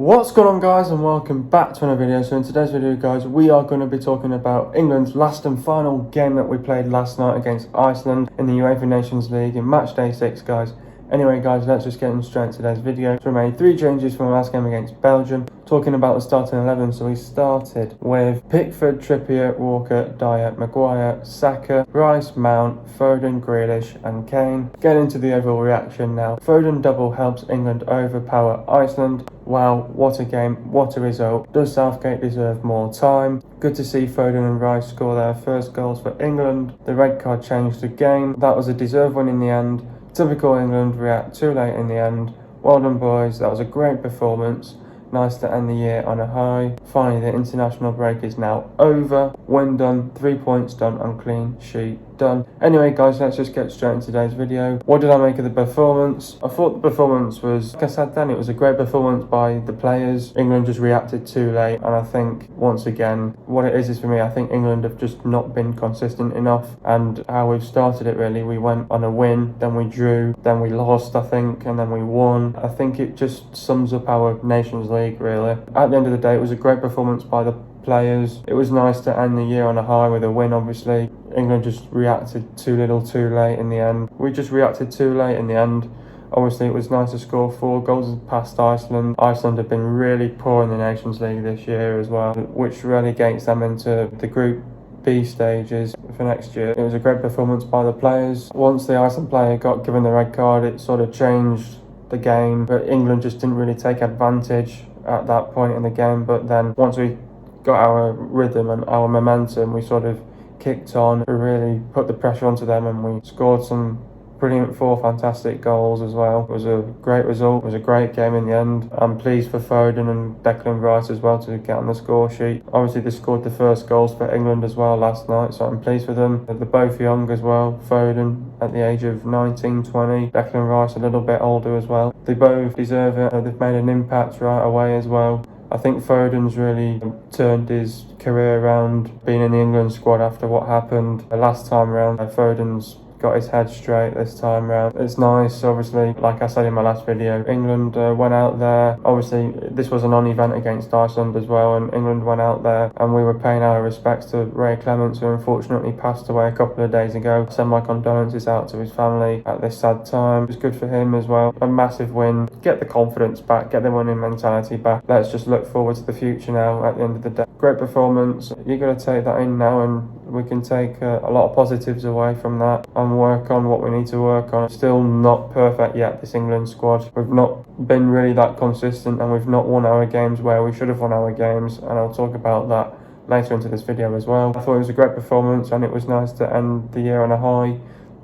What's going on, guys, and welcome back to another video. So in today's video, guys, we are going to be talking about England's last and final game that we played last night against Iceland in the UEFA Nations League in match day 6, guys. Anyway, guys, let's just get straight into today's video. So we made 3 changes from the last game against Belgium. Talking about the starting 11, so we started with Pickford, Trippier, Walker, Dyer, Maguire, Saka, Rice, Mount, Foden, Grealish and Kane. Getting into the overall reaction now. Foden double helps England overpower Iceland. Wow, what a game, what a result. Does Southgate deserve more time? Good to see Foden and Rice score their first goals for England. The red card changed the game. That was a deserved win in the end. Typical England react too late in the end. Well done, boys, that was a great performance. Nice to end the year on a high. Finally, the international break is now over. Win done, 3 points done, on clean sheet done. Anyway, guys, let's just get straight into today's video. What did I make of the performance? I thought the performance was, like I said then, it was a great performance by the players. England just reacted too late, and I think, once again, what it is for me, I think England have just not been consistent enough, and how we've started it, really. We went on a win, then we drew, then we lost, I think, and then we won. I think it just sums up our Nations League, really. At the end of the day, it was a great performance by the players. It was nice to end the year on a high with a win, obviously. England just reacted too little too late in the end. We just reacted too late in the end. Obviously, it was nice to score 4 goals past Iceland. Iceland have been really poor in the Nations League this year as well, which relegates them into the Group B stages for next year. It was a great performance by the players. Once the Iceland player got given the red card, it sort of changed the game, but England just didn't really take advantage at that point in the game. But then once we got our rhythm and our momentum, we sort of kicked on. We really put the pressure onto them, and we scored some brilliant 4 fantastic goals as well. It was a great result. It was a great game in the end. I'm pleased for Foden and Declan Rice as well to get on the score sheet. Obviously, they scored the first goals for England as well last night, so I'm pleased for them. They're both young as well. Foden at the age of 19, 20. Declan Rice a little bit older as well. They both deserve it. They've made an impact right away as well. I think Foden's really turned his career around, being in the England squad after what happened the last time around. Foden's got his head straight this time round. It's nice, obviously, like I said in my last video, England went out there. Obviously, this was a non-event against Iceland as well, and England went out there and we were paying our respects to Ray Clements, who unfortunately passed away a couple of days ago. I send my condolences out to his family at this sad time. It's good for him as well. A massive win. Get the confidence back, get the winning mentality back. Let's just look forward to the future now at the end of the day. Great performance. You've got to take that in now, and we can take a lot of positives away from that and work on what we need to work on. Still not perfect yet, this England squad. We've not been really that consistent, and we've not won our games where we should have won our games, and I'll talk about that later into this video as well. I thought it was a great performance, and it was nice to end the year on a high.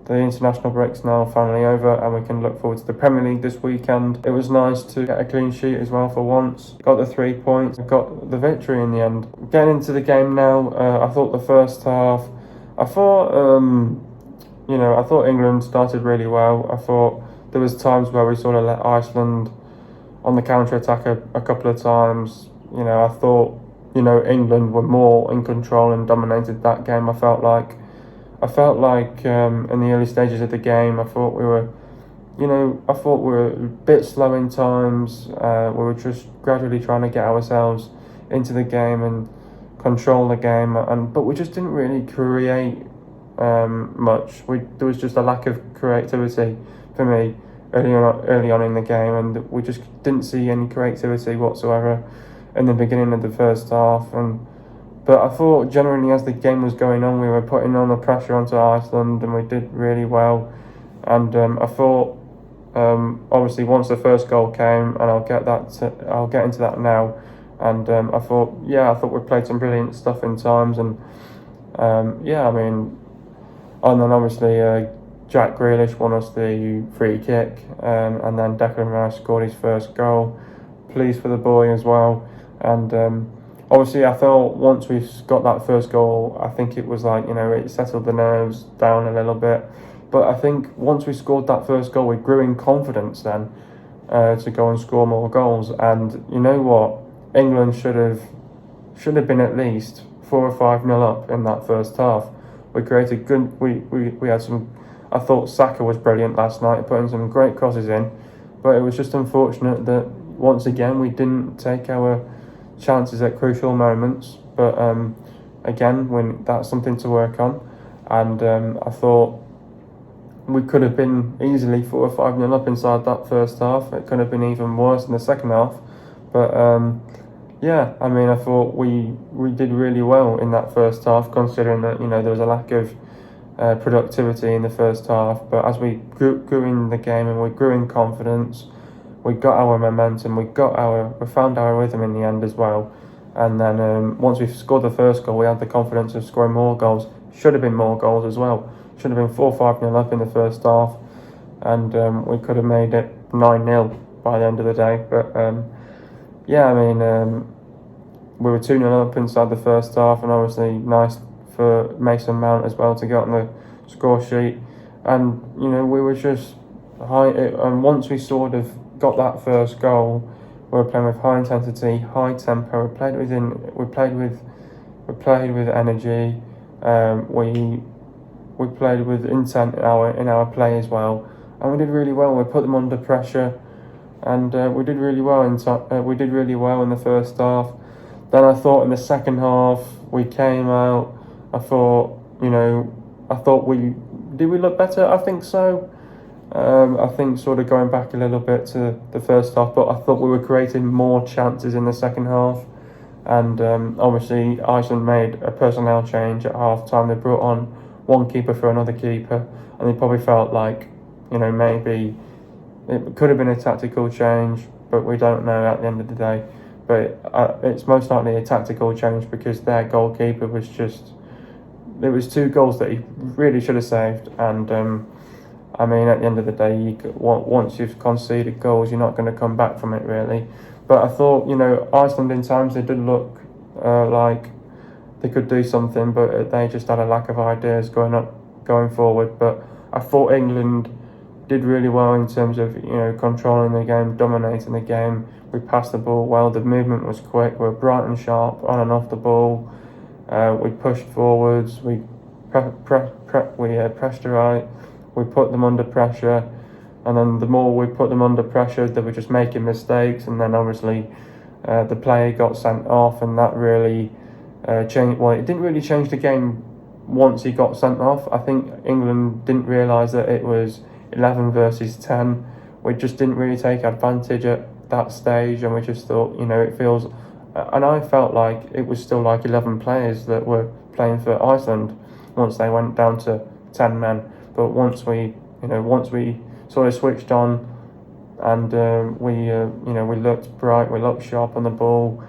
The international break's now finally over, and we can look forward to the Premier League this weekend. It was nice to get a clean sheet as well for once. Got the 3 points, got the victory in the end. Getting into the game now, I thought the first half, I thought England started really well. I thought there was times where we sort of let Iceland on the counter-attack a couple of times. I thought, England were more in control and dominated that game. I felt like in the early stages of the game, I thought we were a bit slow in times. We were just gradually trying to get ourselves into the game and control the game, but we just didn't really create much. There was just a lack of creativity for me early on in the game, and we just didn't see any creativity whatsoever in the beginning of the first half. But I thought generally as the game was going on, we were putting on the pressure onto Iceland, and we did really well. And I thought, obviously, once the first goal came, and I'll get into that now. And I thought we played some brilliant stuff in times, and and then obviously Jack Grealish won us the free kick, and then Declan Rice scored his first goal. Pleased for the boy as well, and. Obviously, I thought once we got that first goal, I think it was like, it settled the nerves down a little bit. But I think once we scored that first goal, we grew in confidence then to go and score more goals. And you know what? England should have been at least 4 or 5-0 up in that first half. We created good. We had some. I thought Saka was brilliant last night, putting some great crosses in. But it was just unfortunate that once again, we didn't take our chances at crucial moments, but again, when that's something to work on. And I thought we could have been easily 4 or 5-0 up inside that first half. It could have been even worse in the second half, but yeah, I mean, I thought we did really well in that first half, considering that there was a lack of productivity in the first half. But as we grew in the game and we grew in confidence, we got our momentum, we found our rhythm in the end as well. And then once we scored the first goal, we had the confidence of scoring more goals. Should have been more goals as well. Should have been 4-5-0 up in the first half, and we could have made it 9-0 by the end of the day. But yeah, I mean, we were 2-0 up inside the first half, and obviously nice for Mason Mount as well to get on the score sheet. And we were just high. And once we sort of got that first goal, we were playing with high intensity, high tempo. We played with energy. We played with intent in our play as well, and we did really well. We put them under pressure, and we did really well in the first half. Then I thought in the second half we came out. I thought we look better. I think so. I think sort of going back a little bit to the first half, but I thought we were creating more chances in the second half. And obviously Iceland made a personnel change at half time. They brought on one keeper for another keeper, and they probably felt like maybe it could have been a tactical change, but we don't know at the end of the day. But it's most likely a tactical change, because their goalkeeper was there was 2 goals that he really should have saved. And I mean, at the end of the day, once you've conceded goals, you're not going to come back from it really. But I thought, Iceland in times, they did look like they could do something, but they just had a lack of ideas going forward. But I thought England did really well in terms of controlling the game, dominating the game. We passed the ball well. The movement was quick. We were bright and sharp on and off the ball. We pushed forwards. We pressurised. We put them under pressure. And then the more we put them under pressure, they were just making mistakes. And then obviously the player got sent off, and that really changed. Well, it didn't really change the game once he got sent off. I think England didn't realise that it was 11 versus 10. We just didn't really take advantage at that stage, and we just thought, it feels. And I felt like it was still like 11 players that were playing for Iceland once they went down to 10 men. But once we sort of switched on, and we looked bright, we looked sharp on the ball,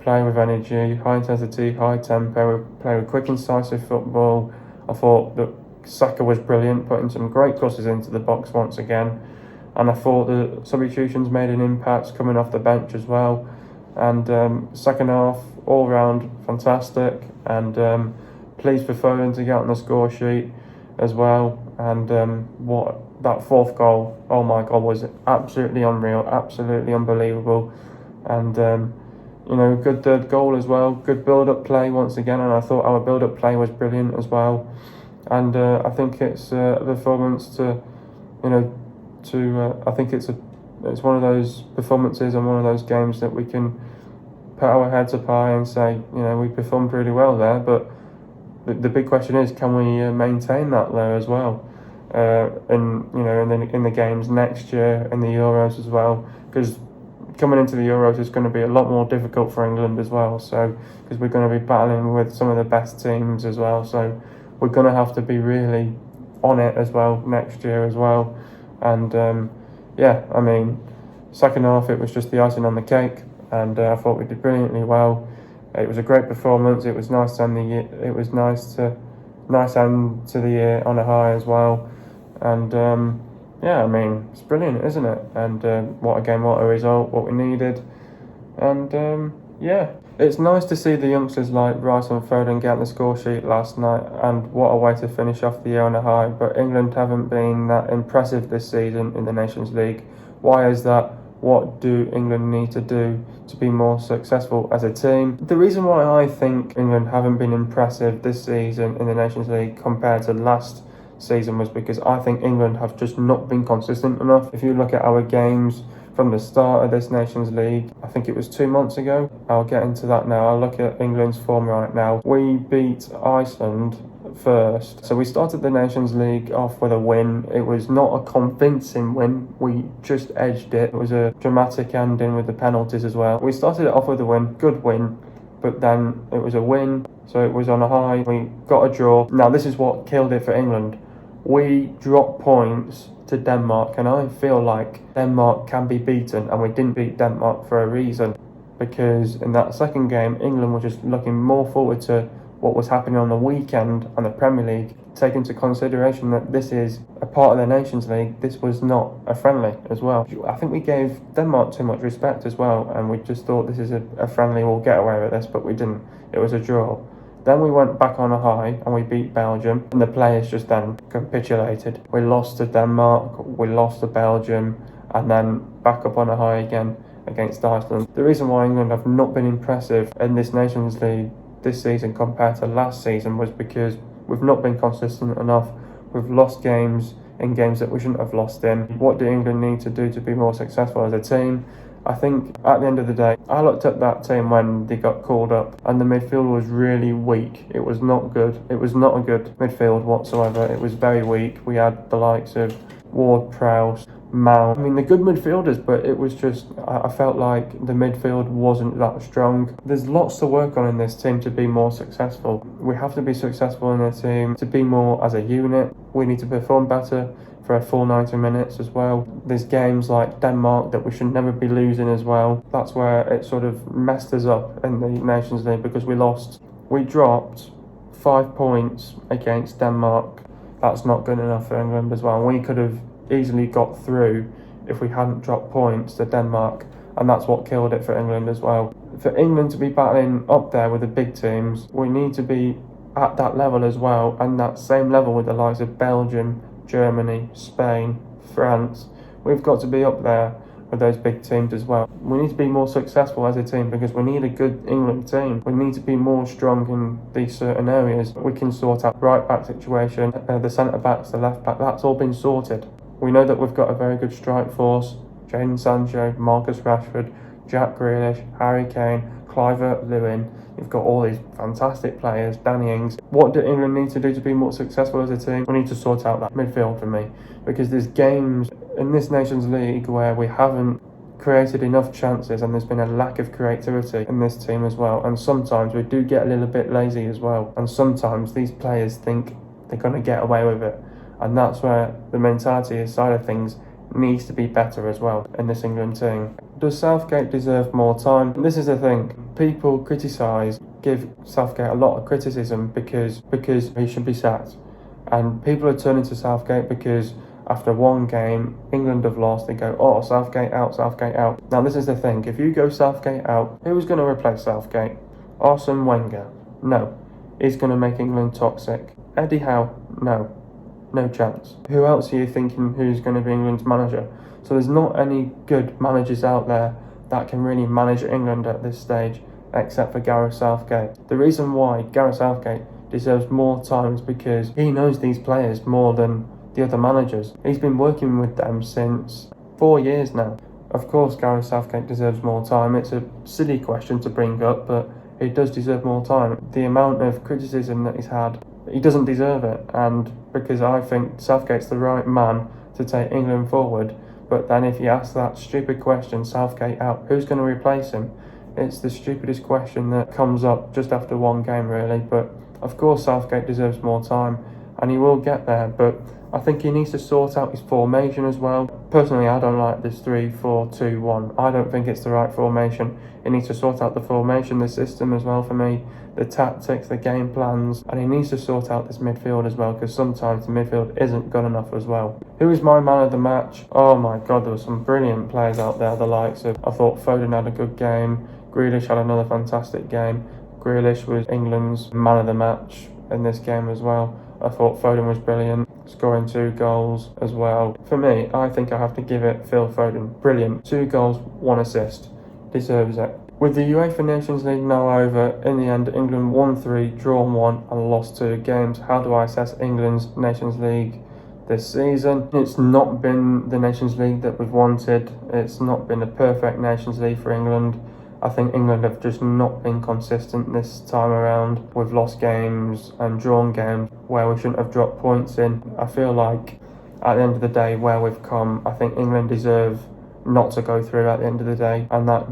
playing with energy, high intensity, high tempo, we played with quick, incisive football. I thought that Saka was brilliant, putting some great crosses into the box once again, and I thought the substitutions made an impact coming off the bench as well. And second half, all round fantastic, and pleased for Foden to get on the score sheet as well. And that 4th goal, oh my God, was absolutely unreal, absolutely unbelievable. And good 3rd goal as well, good build-up play once again, and I thought our build-up play was brilliant as well. And I think it's a performance I think it's one of those performances and one of those games that we can put our heads up high and say, we performed really well there. But the big question is, can we maintain that there as well? In the games next year, in the Euros as well, because coming into the Euros is going to be a lot more difficult for England as well. So because we're going to be battling with some of the best teams as well, so we're going to have to be really on it as well next year as well. And I mean, second half it was just the icing on the cake, and I thought we did brilliantly well. It was a great performance. It was nice to end the year. It was nice end to the year on a high as well. And I mean, it's brilliant, isn't it? And what a game, what a result, what we needed. And it's nice to see the youngsters like Rice and Foden get on the score sheet last night, and what a way to finish off the year on a high. But England haven't been that impressive this season in the Nations League. Why is that? What do England need to do to be more successful as a team? The reason why I think England haven't been impressive this season in the Nations League compared to last season was because I think England have just not been consistent enough. If you look at our games, from the start of this Nations League. I think it was 2 months ago. I'll get into that now. I'll look at England's form right now. We beat Iceland first. So we started the Nations League off with a win. It was not a convincing win. We just edged it. It was a dramatic ending with the penalties as well. We started it off with a win. Good win. But then it was a win. So it was on a high. We got a draw. Now this is what killed it for England. We dropped points to Denmark, and I feel like Denmark can be beaten, and we didn't beat Denmark for a reason, because in that second game England were just looking more forward to what was happening on the weekend on the Premier League, take into consideration that this is a part of the Nations League. This was not a friendly as well. I think we gave Denmark too much respect as well, and we just thought this is a friendly, we'll get away with this, but we didn't. It was a draw. Then we went back on a high and we beat Belgium, and the players just then capitulated. We lost to Denmark, we lost to Belgium, and then back up on a high again against Iceland. The reason why England have not been impressive in this Nations League this season compared to last season was because we've not been consistent enough. We've lost games in games that we shouldn't have lost in. What do England need to do to be more successful as a team? I think at the end of the day, I looked at that team when they got called up, and the midfield was really weak. It was not good. It was not a good midfield whatsoever. It was very weak. We had the likes of Ward-Prowse, Mount. I mean, they're good midfielders, but it was just, I felt like the midfield wasn't that strong. There's lots to work on in this team to be more successful. We have to be successful in the team to be more as a unit. We need to perform better for a full 90 minutes as well. There's games like Denmark that we should never be losing as well. That's where it sort of messed us up in the Nations League, because we lost. We dropped 5 points against Denmark. That's not good enough for England as well. We could have easily got through if we hadn't dropped points to Denmark, and that's what killed it for England as well. For England to be battling up there with the big teams, we need to be at that level as well, and that same level with the likes of Belgium, Germany, Spain, France. We've got to be up there with those big teams as well. We need to be more successful as a team, because we need a good England team. We need to be more strong in these certain areas. We can sort out right back situation, the centre backs, the left back, that's all been sorted. We know that we've got a very good strike force. Jadon Sancho, Marcus Rashford, Jack Grealish, Harry Kane, Clivert-Lewin. You've got all these fantastic players, Danny Ings. What do England need to do to be more successful as a team? We need to sort out that midfield for me, because there's games in this Nations League where we haven't created enough chances, and there's been a lack of creativity in this team as well. And sometimes we do get a little bit lazy as well. And sometimes these players think they're going to get away with it. And that's where the mentality side of things needs to be better as well in this England team. Does Southgate deserve more time? This is the thing. People give Southgate a lot of criticism because he should be sacked. And people are turning to Southgate because after one game, England have lost. They go, oh, Southgate out, Southgate out. Now this is the thing. If you go Southgate out, who's going to replace Southgate? Arsene Wenger? No. He's going to make England toxic. Eddie Howe? No. No chance. Who else are you thinking who's going to be England's manager? So there's not any good managers out there that can really manage England at this stage, except for Gareth Southgate. The reason why Gareth Southgate deserves more time is because he knows these players more than the other managers. He's been working with them since 4 years now. Of course, Gareth Southgate deserves more time. It's a silly question to bring up, but he does deserve more time. The amount of criticism that he's had, he doesn't deserve it, and because I think Southgate's the right man to take England forward. But then if you ask that stupid question, Southgate out, who's going to replace him? It's the stupidest question that comes up just after one game, really. But of course Southgate deserves more time, and he will get there, but I think he needs to sort out his formation as well. Personally, I don't like this 3-4-2-1. I don't think it's the right formation. He needs to sort out the formation, the system as well for me, the tactics, the game plans, and he needs to sort out this midfield as well, because sometimes the midfield isn't good enough as well. Who is my man of the match? Oh my god, there were some brilliant players out there, the likes of, I thought Foden had a good game, Grealish had another fantastic game. Grealish was England's man of the match in this game as well. I thought Foden was brilliant, scoring 2 goals as well. For me, I think I have to give it Phil Foden. Brilliant. 2 goals, 1 assist. Deserves it. With the UEFA Nations League now over, in the end, England won 3, drawn 1 and lost 2 games. How do I assess England's Nations League this season. It's not been the Nations League that we've wanted. It's not been a perfect Nations League for England. I think England have just not been consistent this time around. We've lost games and drawn games where we shouldn't have dropped points in. I feel like at the end of the day, where we've come, I think England deserve not to go through at the end of the day, and that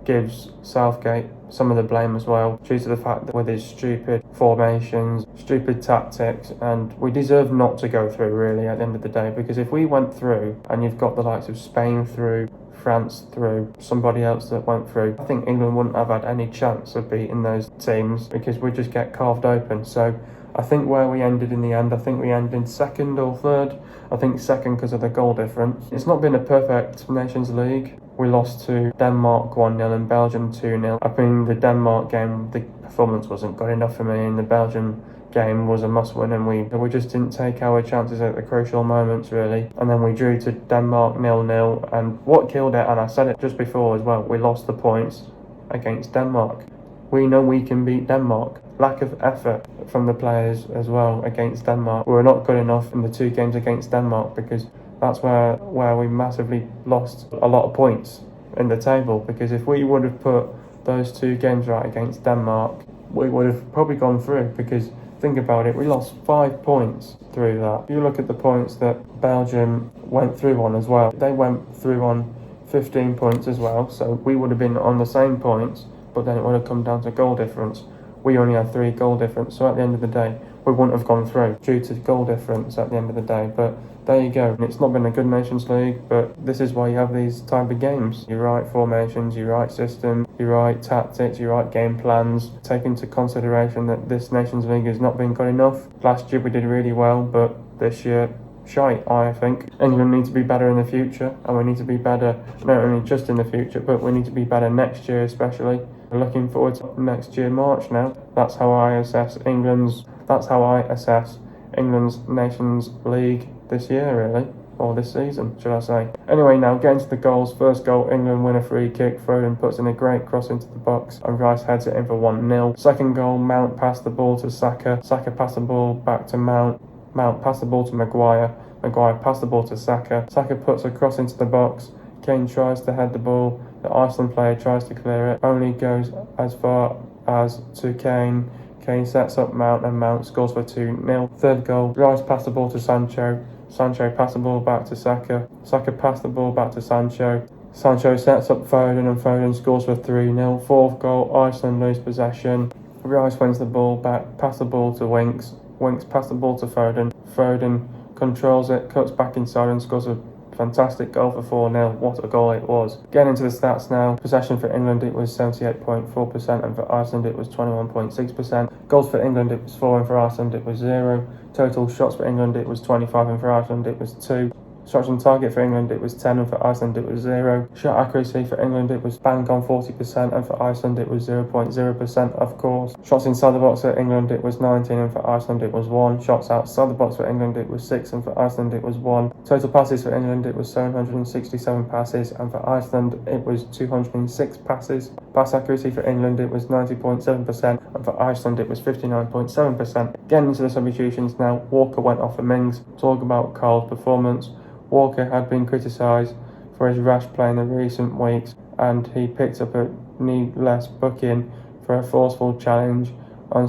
gives Southgate some of the blame as well, due to the fact that with his stupid formations, stupid tactics, and we deserve not to go through really at the end of the day, because if we went through and you've got the likes of Spain through, France through, somebody else that went through, I think England wouldn't have had any chance of beating those teams because we just get carved open. So I think where we ended in the end, I think we ended second or third. I think second because of the goal difference. It's not been a perfect Nations League. We lost to Denmark 1-0 and Belgium 2-0. I think the Denmark game, the performance wasn't good enough for me, and the Belgium game was a must-win, and we just didn't take our chances at the crucial moments really. And then we drew to Denmark 0-0, and what killed it, and I said it just before as well, we lost the points against Denmark. We know we can beat Denmark. Lack of effort from the players as well against Denmark. We were not good enough in the 2 games against Denmark, because that's where we massively lost a lot of points in the table, because if we would have put those 2 games right against Denmark, we would have probably gone through, because think about it, we lost 5 points through that. If you look at the points that Belgium went through on as well, they went through on 15 points as well, so we would have been on the same points, but then it would have come down to goal difference. We only had 3 goal difference, so at the end of the day, we wouldn't have gone through due to goal difference at the end of the day. But there you go. It's not been a good Nations League, but this is why you have these type of games. You write formations, you write system, you write tactics, you write game plans. Take into consideration that this Nations League has not been good enough. Last year we did really well, but this year, shite, I think. England need to be better in the future, and we need to be better not only just in the future, but we need to be better next year especially. We're looking forward to next year, March now. That's how I assess England's Nations League this year, really. Or this season, should I say. Anyway, now getting to the goals. First goal, England win a free kick. Foden puts in a great cross into the box, and Rice heads it in for 1-0. Second goal, Mount passed the ball to Saka. Saka passed the ball back to Mount. Mount passed the ball to Maguire. Maguire passed the ball to Saka. Saka puts a cross into the box. Kane tries to head the ball. The Iceland player tries to clear it. Only goes as far as to Kane. Kane sets up Mount, and Mount scores for 2-0. Third goal, Rice passed the ball to Sancho. Sancho passed the ball back to Saka. Saka passed the ball back to Sancho. Sancho sets up Foden, and Foden scores for 3-0. Fourth goal, Iceland lose possession. Rice wins the ball back, pass the ball to Winks. Winks passed the ball to Foden. Foden controls it, cuts back inside, and scores a fantastic goal for 4-0. What a goal it was. Getting into the stats now. Possession for England, it was 78.4%, and for Iceland it was 21.6%. Goals for England, it was 4, and for Iceland it was 0. Total shots for England, it was 25, and for Iceland it was 2. Shots on target for England, it was 10, and for Iceland it was 0. Shot accuracy for England, it was bang on 40%, and for Iceland it was 0.0%, of course. Shots inside the box for England, it was 19, and for Iceland it was 1. Shots outside the box for England, it was 6, and for Iceland it was 1. Total passes for England, it was 767 passes, and for Iceland it was 206 passes. Pass accuracy for England, it was 90.7%, and for Iceland it was 59.7%. Getting into the substitutions now. Walker went off for Mings. Talk about Carl's performance. Walker had been criticised for his rash play in the recent weeks, and he picked up a needless booking for a forceful challenge on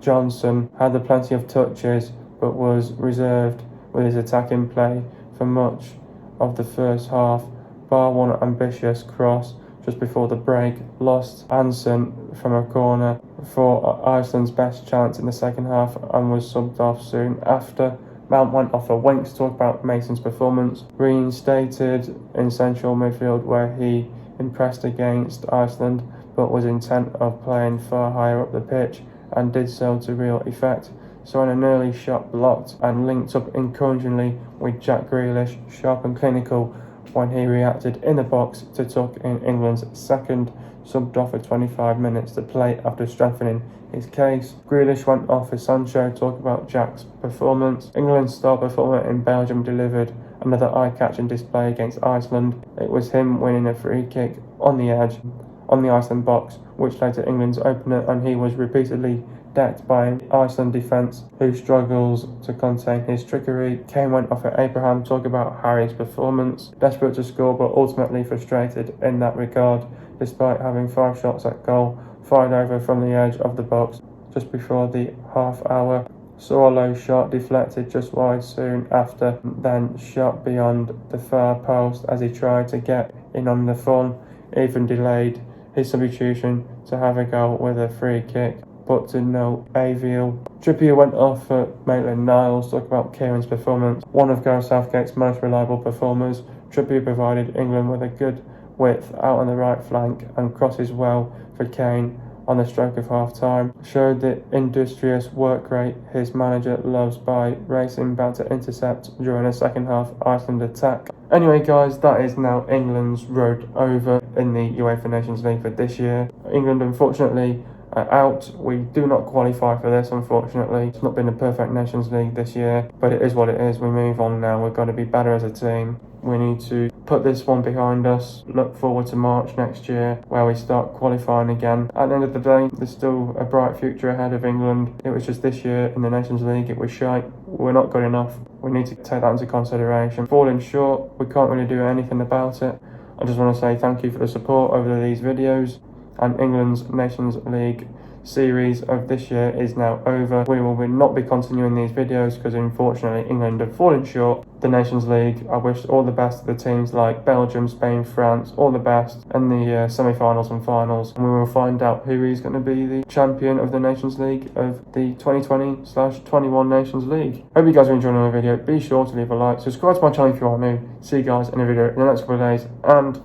Johnson. Had plenty of touches, but was reserved with his attacking play for much of the first half, bar one ambitious cross just before the break. Lost Hansen from a corner for Iceland's best chance in the second half, and was subbed off soon after. Mount went off for Winks. Talk about Mason's performance. Reinstated in central midfield, where he impressed against Iceland, but was intent of playing far higher up the pitch, and did so to real effect. So an early shot blocked, and linked up encouragingly with Jack Grealish, sharp and clinical when he reacted in the box to tuck in England's second, subbed off for 25 minutes to play after strengthening his case. Grealish went off for Sancho. Talk about Jack's performance. England's star performer in Belgium delivered another eye-catching display against Iceland. It was him winning a free kick on the edge on the Iceland box, which led to England's opener, and he was repeatedly decked by an Iceland defence who struggles to contain his trickery. Kane went off at Abraham, talk about Harry's performance. Desperate to score but ultimately frustrated in that regard, despite having 5 shots at goal fired over from the edge of the box just before the half hour. Saw a low shot deflected just wide soon after, then shot beyond the far post as he tried to get in on the fun, even delayed his substitution to have a go with a free kick, but to no avail. Trippier went off for Maitland-Niles, talk about Kieran's performance. One of Gareth Southgate's most reliable performers, Trippier provided England with a good width out on the right flank and crosses well for Kane on the stroke of half-time. Showed the industrious work rate his manager loves by racing back to intercept during a second half Iceland attack. Anyway guys, that is now England's road over in the UEFA Nations League for this year. England unfortunately are out. We do not qualify for this, unfortunately. It's not been a perfect Nations League this year, but it is what it is. We move on now. We've got to be better as a team. We need to put this one behind us, look forward to March next year where we start qualifying again. At the end of the day, there's still a bright future ahead of England. It was just this year in the Nations League, it was shite. We're not good enough. We need to take that into consideration. Falling short, we can't really do anything about it. I just want to say thank you for the support over these videos, and England's Nations League series of this year is now over. We will not be continuing these videos because unfortunately England have fallen short the Nations League. I wish all the best to the teams like Belgium, Spain, France, all the best in the semi-finals and finals, and we will find out who is going to be the champion of the Nations League of the 2020/21 Nations League. Hope you guys are enjoying the video. Be sure to leave a like, subscribe to my channel if you are new. See you guys in a video in the next couple of days, and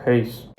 peace.